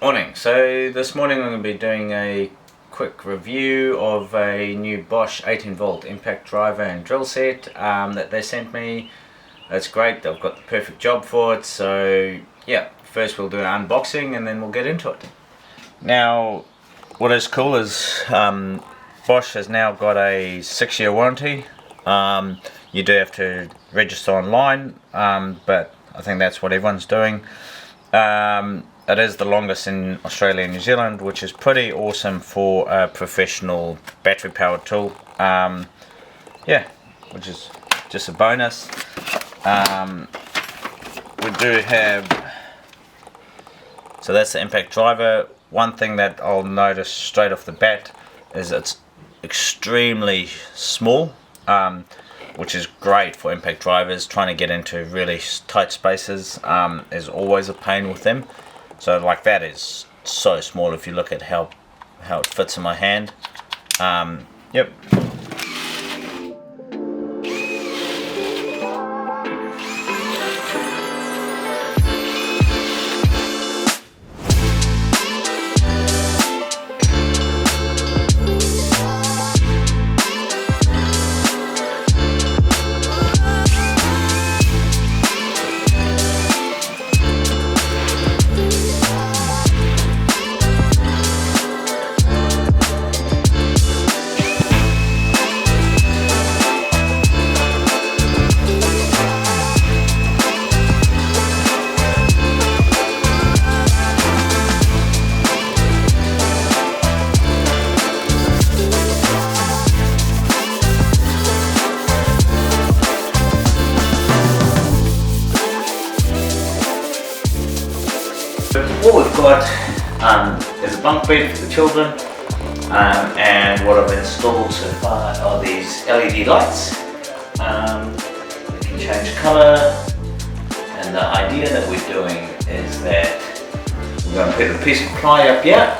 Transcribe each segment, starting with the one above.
Morning. So this morning I'm going to be doing a quick review of a new Bosch 18 volt impact driver and drill set that they sent me. It's great, they've got the perfect job for it. So yeah, first we'll do an unboxing and then we'll get into it. Now what is cool is Bosch has now got a 6-year warranty. You do have to register online, but I think that's what everyone's doing. It is the longest in Australia and New Zealand, which is pretty awesome for a professional battery powered tool. Yeah, which is just a bonus. We do have, so that's the impact driver. One thing that I'll notice straight off the bat is it's extremely small, which is great for impact drivers. Trying to get into really tight spaces is always a pain with them. So like that is so small if you look at how it fits in my hand. Yep. What we've got is a bunk bed for the children, and what I've installed so far are these LED lights. They can change colour, and the idea that we're doing is that we're going to put a piece of ply up here,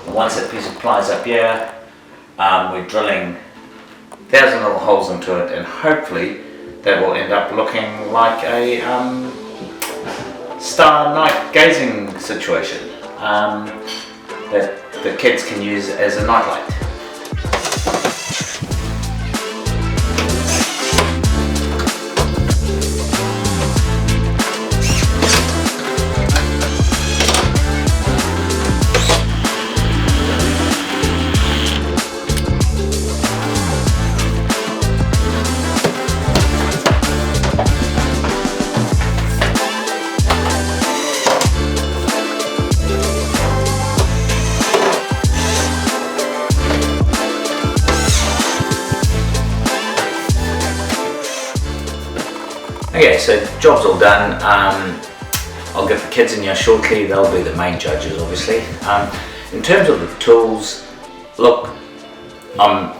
and once that piece of ply is up here, we're drilling 1,000 little holes into it, and hopefully that will end up looking like a star night gazing situation that the kids can use as a nightlight. Okay, so job's all done. I'll get the kids in here shortly. They'll be the main judges, obviously. In terms of the tools, look, I'm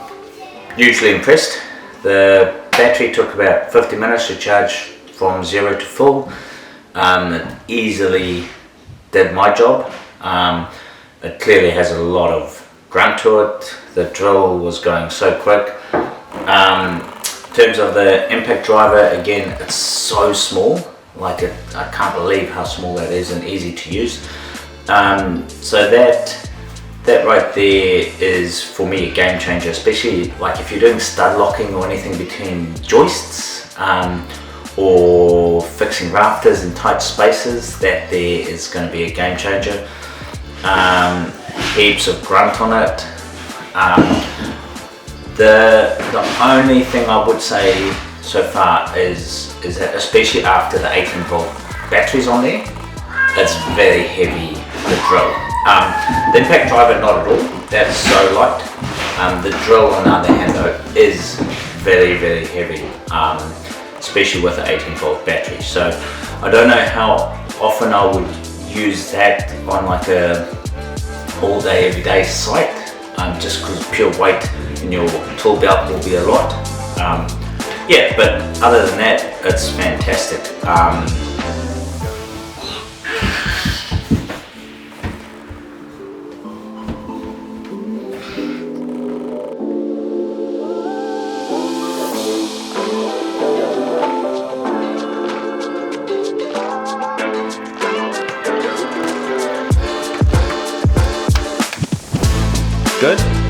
hugely impressed. The battery took about 50 minutes to charge from 0 to full. It easily did my job. It clearly has a lot of grunt to it. The drill was going so quick. In terms of the impact driver, again, it's so small. Like I can't believe how small that is and easy to use. So that right there is for me a game changer, especially like if you're doing stud locking or anything between joists, or fixing rafters in tight spaces. That there is going to be a game changer. Heaps of grunt on it. The only thing I would say so far is that, especially after the 18 volt batteries on there, it's very heavy, the drill. The impact driver, not at all, that's so light. The drill, on the other hand though, is very, very heavy, especially with the 18 volt battery. So I don't know how often I would use that on like a all day, every day site, just because pure weight in your tool belt will be a lot. Yeah, but other than that, it's fantastic. Good?